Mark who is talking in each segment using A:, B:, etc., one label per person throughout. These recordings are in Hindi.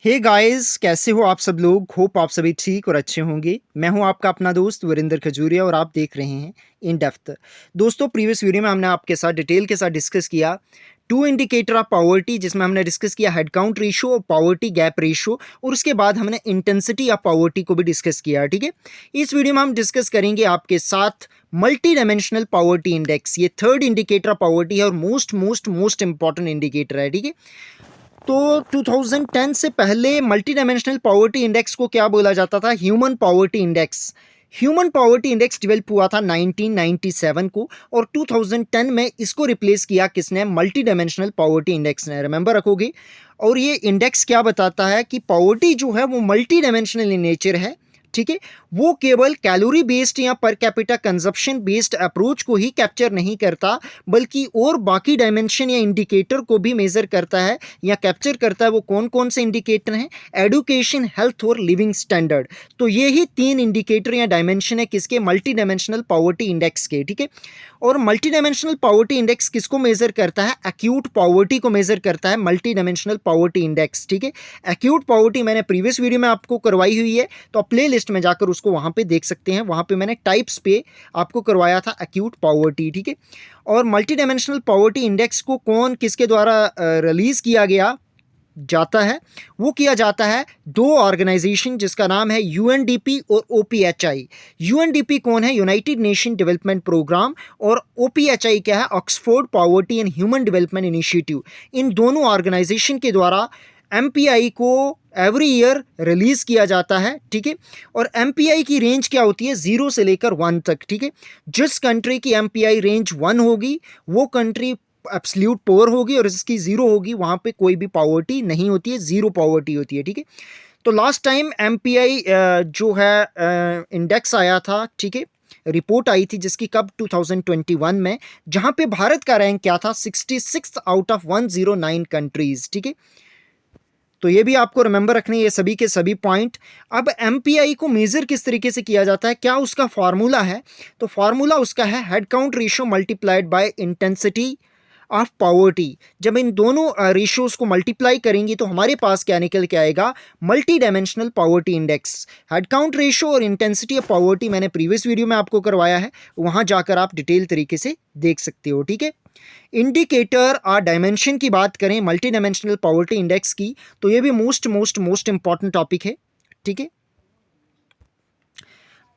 A: हे गाइस, कैसे हो आप सब लोग। होप आप सभी ठीक और अच्छे होंगे। मैं हूं आपका अपना दोस्त वीरेंद्र खजूरिया और आप देख रहे हैं इन डेप्थ। दोस्तों, प्रीवियस वीडियो में हमने आपके साथ डिटेल के साथ डिस्कस किया टू इंडिकेटर ऑफ पॉवर्टी, जिसमें हमने डिस्कस किया हेड काउंट रेशियो और पॉवर्टी गैप रेशियो, और उसके बाद हमने इंटेंसिटी ऑफ पॉवर्टी को भी डिस्कस किया। ठीक है, इस वीडियो में हम डिस्कस करेंगे आपके साथ मल्टी डायमेंशनल पॉवर्टी इंडेक्स। ये थर्ड इंडिकेटर ऑफ पॉवर्टी है और मोस्ट इंपॉर्टेंट इंडिकेटर है। ठीक है, तो 2010 से पहले मल्टी डायमेंशनल पॉवर्टी इंडेक्स को क्या बोला जाता था? Human poverty index. Human poverty index develop हुआ था 1997 को, और 2010 में इसको रिप्लेस किया किसने? मल्टी डायमेंशनल पॉवर्टी इंडेक्स ने। रिमेंबर रखोगे। और ये इंडेक्स क्या बताता है कि पॉवर्टी जो है वो मल्टी डायमेंशनल इन नेचर है। ठीक है, वो केवल कैलोरी बेस्ड या per capita consumption based approach को ही कैप्चर नहीं करता, बल्कि और बाकी डायमेंशन या इंडिकेटर को भी मेजर करता है या कैप्चर करता है। वो कौन कौन से इंडिकेटर हैं? एडुकेशन, हेल्थ और लिविंग स्टैंडर्ड। तो ये ही तीन इंडिकेटर या डायमेंशन है किसके? मल्टी डायमेंशनल पॉवर्टी इंडेक्स के। ठीक है, और मल्टी डायमेंशनल पॉवर्टी इंडेक्स किसको मेजर करता है? एक्यूट पॉवर्टी को मेजर करता है मल्टी डायमेंशनल पॉवर्टी इंडेक्स। ठीक है, एक्यूट पॉवर्टी मैंने प्रीवियस वीडियो में आपको करवाई हुई है, तो आप प्ले लिस्ट में जाकर उसको वहां पे देख सकते हैं। वहां पे मैंने टाइप्स पे आपको करवाया था एक्यूट पॉवर्टी। ठीक है, और मल्टी डायमेंशनल पॉवर्टी इंडेक्स को कौन किसके द्वारा रिलीज किया गया जाता है? वो किया जाता है दो ऑर्गेनाइजेशन, जिसका नाम है यूएनडीपी और ओपीएचआई। यूएनडीपी कौन है? United Nation development programme. और ओपीएचआई क्या है? Oxford poverty and human development initiative. इन दोनों ऑर्गेनाइजेशन के द्वारा एमपीआई को एवरी ईयर रिलीज किया जाता है। ठीक है, और एमपीआई की रेंज क्या होती है? 0 से लेकर 1 तक। ठीक है, जिस कंट्री की एमपीआई रेंज 1 होगी वो कंट्री एब्सल्यूट पोअर होगी, और जिसकी 0 होगी वहां पे कोई भी पॉवर्टी नहीं होती है, जीरो पॉवर्टी होती है। ठीक है, तो लास्ट टाइम एमपीआई जो है इंडेक्स आया था, ठीक है, रिपोर्ट आई थी जिसकी कब? 2021 में, जहां पे भारत का रैंक क्या था? 66 आउट ऑफ 109 कंट्रीज। ठीक है, तो ये भी आपको रिमेंबर रखने ये सभी के सभी पॉइंट। अब एमपीआई को मेजर किस तरीके से किया जाता है? क्या उसका फॉर्मूला है? तो फॉर्मूला उसका है head count ratio multiplied by intensity of poverty. जब इन दोनों रेशियोज को मल्टीप्लाई करेंगे तो हमारे पास क्या निकल के आएगा? Multi dimensional poverty index. Head count ratio और इंटेंसिटी ऑफ पॉवर्टी मैंने प्रीवियस वीडियो में आपको करवाया है, वहां जाकर आप डिटेल तरीके से देख सकते हो। ठीक है, इंडिकेटर और डायमेंशन की बात करें मल्टी डायमेंशनल पॉवर्टी इंडेक्स की, तो ये भी मोस्ट इंपॉर्टेंट टॉपिक है। ठीक है,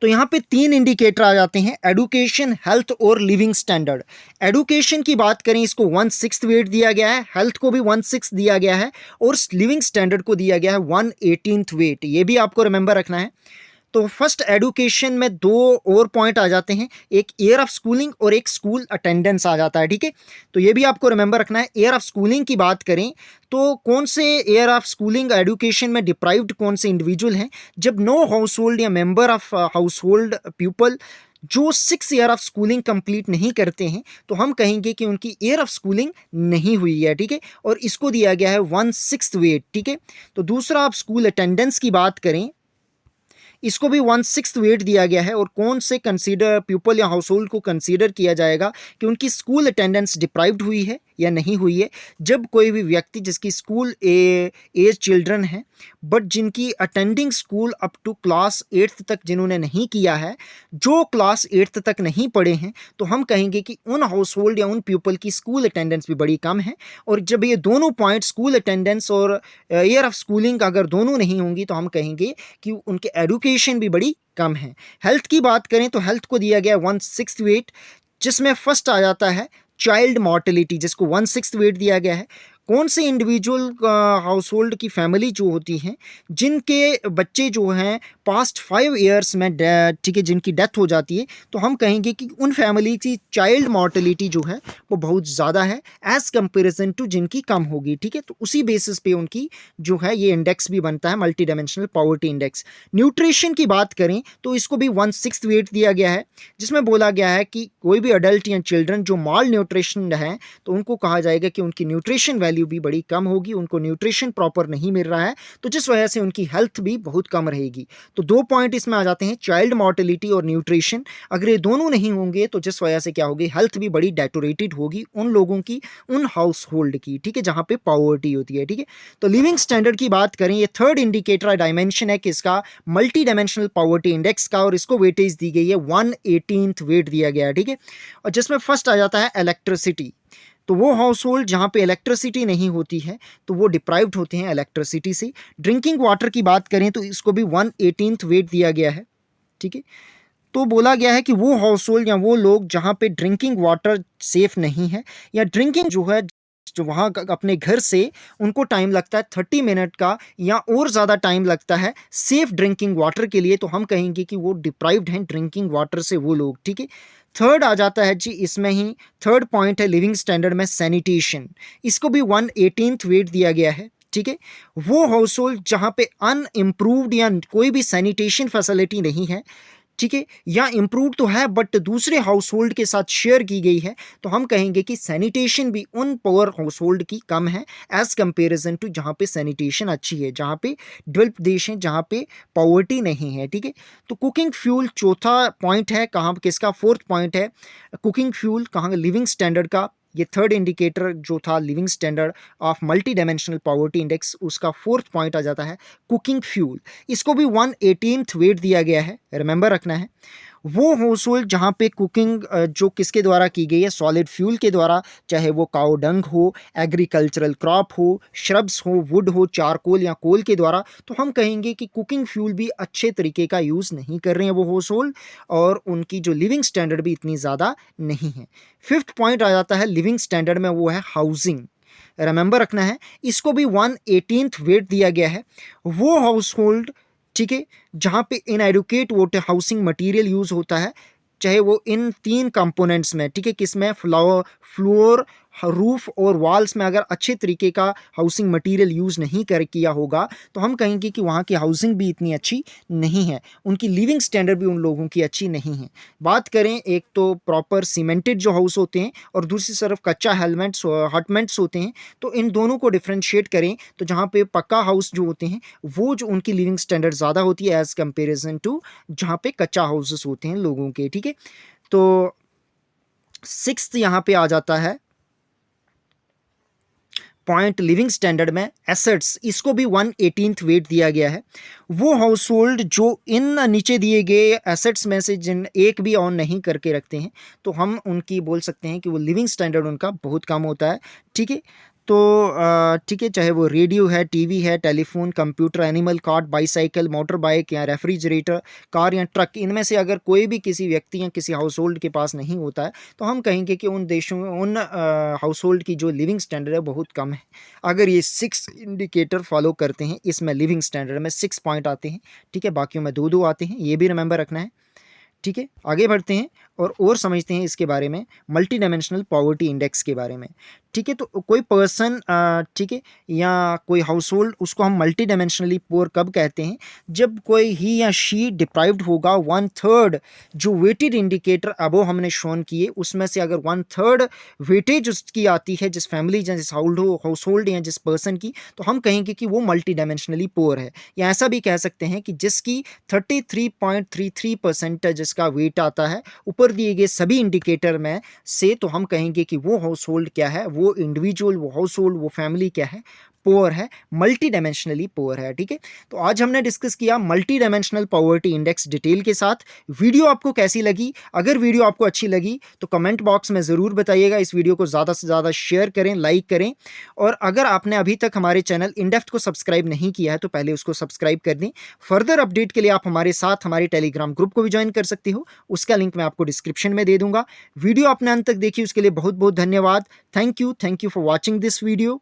A: तो यहाँ पे तीन इंडिकेटर आ जाते हैं: एडुकेशन, हेल्थ और लिविंग स्टैंडर्ड। एडुकेशन की बात करें, इसको 1/6 वेट दिया गया है, हेल्थ को भी 1/6 दिया गया है, और लिविंग स्टैंडर्ड को दिया गया है 1/18 वेट। ये भी आपको रिमेंबर रखना है। तो फर्स्ट एडुकेशन में दो और पॉइंट आ जाते हैं, एक ईयर ऑफ स्कूलिंग और एक स्कूल अटेंडेंस आ जाता है। ठीक है, तो ये भी आपको रिमेंबर रखना है। ईयर ऑफ स्कूलिंग की बात करें तो कौन से ईयर ऑफ स्कूलिंग एडुकेशन में डिप्राइव्ड कौन से इंडिविजुअल हैं? जब नो हाउस होल्ड या member of house hold people जो 6 ईयर ऑफ स्कूलिंग कंप्लीट नहीं करते हैं, तो हम कहेंगे कि उनकी ईयर ऑफ स्कूलिंग नहीं हुई है। ठीक है, और इसको दिया गया है 1/6 वेट। ठीक है, तो दूसरा, आप स्कूल अटेंडेंस की बात करें, इसको भी 1/6 वेट दिया गया है। और कौन से कंसीडर पीपल या हाउस होल्ड को कंसीडर किया जाएगा कि उनकी स्कूल अटेंडेंस डिप्राइव्ड हुई है या नहीं हुई है? जब कोई भी व्यक्ति जिसकी स्कूल एज चिल्ड्रन है, बट जिनकी attending school up to class 8th तक जिन्होंने नहीं किया है, जो क्लास 8th तक नहीं पढ़े हैं, तो हम कहेंगे कि उन हाउस होल्ड या उन पीपल की स्कूल अटेंडेंस भी बड़ी कम है। और जब ये दोनों पॉइंट, स्कूल अटेंडेंस और ईयर ऑफ स्कूलिंग, अगर दोनों नहीं होंगी, तो हम कहेंगे कि उनके एडुकेशन भी बड़ी कम है। हेल्थ की बात करें तो हेल्थ को दिया गया 1/6 वेट, जिसमें फर्स्ट आ जाता है चाइल्ड मॉर्टेलिटी, जिसको 1/6 वेट दिया गया है। कौन से इंडिविजुअल हाउस होल्ड की फैमिली जो होती हैं, जिनके बच्चे जो हैं पास्ट 5 ईयर्स में, ठीक है, जिनकी डेथ हो जाती है, तो हम कहेंगे कि उन फैमिली की चाइल्ड मॉर्टेलिटी जो है वो बहुत ज़्यादा है एज कंपेरिजन टू जिनकी कम होगी। ठीक है, तो उसी बेसिस पे उनकी जो है ये इंडेक्स भी बनता है, multi dimensional poverty index. Nutrition की बात करें तो इसको भी 1/6 वेट दिया गया है, जिसमें बोला गया है कि कोई भी अडल्ट या चिल्ड्रन जो माल न्यूट्रिशन है, तो उनको कहा जाएगा कि उनकी न्यूट्रिशन वैल्यू वैल्यू भी बड़ी कम होगी, उनको न्यूट्रिशन प्रॉपर नहीं मिल रहा है, तो जिस वजह से उनकी हेल्थ भी बहुत कम रहेगी। तो 2 पॉइंट इसमें आ जाते हैं, चाइल्ड मॉर्टेलिटी और न्यूट्रिशन। अगर ये दोनों नहीं होंगे तो जिस वजह से क्या होगी, हेल्थ भी बड़ी डेटोरेटेड होगी उन लोगों की, उन हाउस होल्ड की, ठीक है, जहाँ पे पॉवर्टी होती है, ठीक है। तो लिविंग स्टैंडर्ड की बात करें, ये थर्ड इंडिकेटर डायमेंशन है किसका, मल्टी डायमेंशनल पॉवर्टी इंडेक्स का, और इसको वेटेज दी गई है 1/18 वेट दिया गया है, ठीक है। और जिसमें फर्स्ट आ जाता है इलेक्ट्रिसिटी। तो वो हाउस होल्ड जहाँ पे इलेक्ट्रिसिटी नहीं होती है तो वो डिप्राइव्ड होते हैं इलेक्ट्रिसिटी से। ड्रिंकिंग वाटर की बात करें तो इसको भी 1/18 वेट दिया गया है, ठीक है। तो बोला गया है कि वो हाउस होल्ड या वो लोग जहाँ पे ड्रिंकिंग वाटर सेफ नहीं है, या ड्रिंकिंग जो है, जो वहाँ अपने घर से उनको टाइम लगता है 30 मिनट का या और ज़्यादा टाइम लगता है सेफ ड्रिंकिंग वाटर के लिए, तो हम कहेंगे कि वो डिप्राइव्ड हैं ड्रिंकिंग वाटर से वो लोग, ठीक है। थर्ड आ जाता है जी इसमें ही, थर्ड पॉइंट है लिविंग स्टैंडर्ड में सैनिटेशन। इसको भी 1/18 वेट दिया गया है, ठीक है। वो हाउस होल्ड जहाँ पे अनइम्प्रूव्ड या कोई भी सैनिटेशन फैसिलिटी नहीं है, ठीक है, या इम्प्रूव तो है बट दूसरे हाउस होल्ड के साथ शेयर की गई है, तो हम कहेंगे कि सैनिटेशन भी उन पुअर हाउस होल्ड की कम है एज कंपेरिजन टू जहाँ पे सैनिटेशन अच्छी है, जहाँ पे डेवलप्ड देश हैं, जहाँ पे पॉवर्टी नहीं है, ठीक है। तो कुकिंग फ्यूल चौथा पॉइंट है, कहाँ किसका, फोर्थ पॉइंट है कुकिंग फ्यूल, कहाँ लिविंग स्टैंडर्ड का। ये थर्ड इंडिकेटर जो था living standard of multi dimensional poverty index, उसका फोर्थ पॉइंट आ जाता है कुकिंग फ्यूल। इसको भी 1/18 वेट दिया गया है, रिमेंबर रखना है। वो हाउस होल्ड जहाँ पे कुकिंग जो किसके द्वारा की गई है, सॉलिड फ्यूल के द्वारा, चाहे वो काउ डंग हो, एग्रीकल्चरल क्रॉप हो, श्रब्स हो, वुड हो, चारकोल या कोल के द्वारा, तो हम कहेंगे कि कुकिंग फ्यूल भी अच्छे तरीके का यूज़ नहीं कर रहे हैं वो हाउस होल्ड, और उनकी जो लिविंग स्टैंडर्ड भी इतनी ज़्यादा नहीं है। फिफ्थ पॉइंट आ जाता है लिविंग स्टैंडर्ड में, वो है हाउसिंग। रिमेंबर रखना है, इसको भी 1/18 वेट दिया गया है। वो हाउस होल्ड, ठीक है, जहाँ पे inadequate water housing material use होता है, चाहे वो इन 3 कंपोनेंट्स में, ठीक है, किसमें, फ्लोर, रूफ और वॉल्स में अगर अच्छे तरीके का हाउसिंग मटेरियल यूज़ नहीं किया होगा, तो हम कहेंगे कि वहाँ की हाउसिंग भी इतनी अच्छी नहीं है, उनकी लिविंग स्टैंडर्ड भी उन लोगों की अच्छी नहीं है। बात करें, एक तो प्रॉपर सीमेंटेड जो हाउस होते हैं और दूसरी तरफ कच्चा हेलमेट्स हटमेंट्स होते हैं, तो इन दोनों को डिफ्रेंशिएट करें तो जहाँ पे पक्का हाउस जो होते हैं वो जो उनकी लिविंग स्टैंडर्ड ज़्यादा होती है एज़ कंपेरिजन टू जहाँ पे कच्चा हाउसेस होते हैं लोगों के, ठीक है। तो सिक्स्थ यहाँ पे आ जाता है पॉइंट लिविंग स्टैंडर्ड में एसेट्स, इसको भी 1/18 वेट दिया गया है। वो हाउस होल्ड जो इन नीचे दिए गए एसेट्स में से जिन एक भी ऑन नहीं करके रखते हैं, तो हम उनकी बोल सकते हैं कि वो लिविंग स्टैंडर्ड उनका बहुत कम होता है, ठीक है। तो ठीक है, चाहे वो रेडियो है, टीवी है, telephone, computer, animal card, bicycle, motor bike या रेफ्रिजरेटर, कार या ट्रक, इनमें से अगर कोई भी किसी व्यक्ति या किसी हाउस होल्ड के पास नहीं होता है, तो हम कहेंगे कि उन देशों में, उन हाउस होल्ड की जो लिविंग स्टैंडर्ड है बहुत कम है। अगर ये 6 इंडिकेटर फॉलो करते हैं, इसमें लिविंग स्टैंडर्ड में 6 पॉइंट आते हैं, ठीक है, बाकियों में 2-2 आते हैं, ये भी रिमेंबर रखना है, ठीक है। आगे बढ़ते हैं और समझते हैं इसके बारे में, मल्टी डायमेंशनल पॉवर्टी इंडेक्स के बारे में, ठीक है। तो कोई पर्सन, ठीक है, या कोई हाउस होल्ड, उसको हम मल्टी डायमेंशनली पुअर कब कहते हैं, जब कोई ही या शी डिप्राइव्ड होगा 1/3 जो वेटेड इंडिकेटर अबो हमने शोन किए, उसमें से अगर 1/3 वेटेज उसकी आती है जिस फैमिली या जिस हाउस होल्ड या जिस पर्सन की, तो हम कहेंगे कि वो मल्टी डायमेंशनली पुअर है। या ऐसा भी कह सकते हैं कि जिसकी 33.33% जिसका वेट आता है ऊपर दिए गए सभी इंडिकेटर में से, तो हम कहेंगे कि वो हाउस होल्ड क्या है, वो इंडिविजुअल, वो हाउस होल्ड, वो फैमिली क्या है, पुअर है, मल्टी डायमेंशनली पुअर है, ठीक है। तो आज हमने डिस्कस किया multi dimensional poverty index detail के साथ। वीडियो आपको कैसी लगी? अगर वीडियो आपको अच्छी लगी तो कमेंट बॉक्स में ज़रूर बताइएगा। इस वीडियो को ज़्यादा से ज़्यादा शेयर करें, लाइक करें, और अगर आपने अभी तक हमारे चैनल इन डेप्थ को सब्सक्राइब नहीं किया है तो पहले उसको सब्सक्राइब कर दें। फर्दर अपडेट के लिए आप हमारे साथ हमारे टेलीग्राम ग्रुप को भी ज्वाइन कर सकते हो, उसका लिंक मैं आपको डिस्क्रिप्शन में दे दूंगा। वीडियो आपने अंत तक देखी उसके लिए बहुत बहुत धन्यवाद। Thank you for watching this video.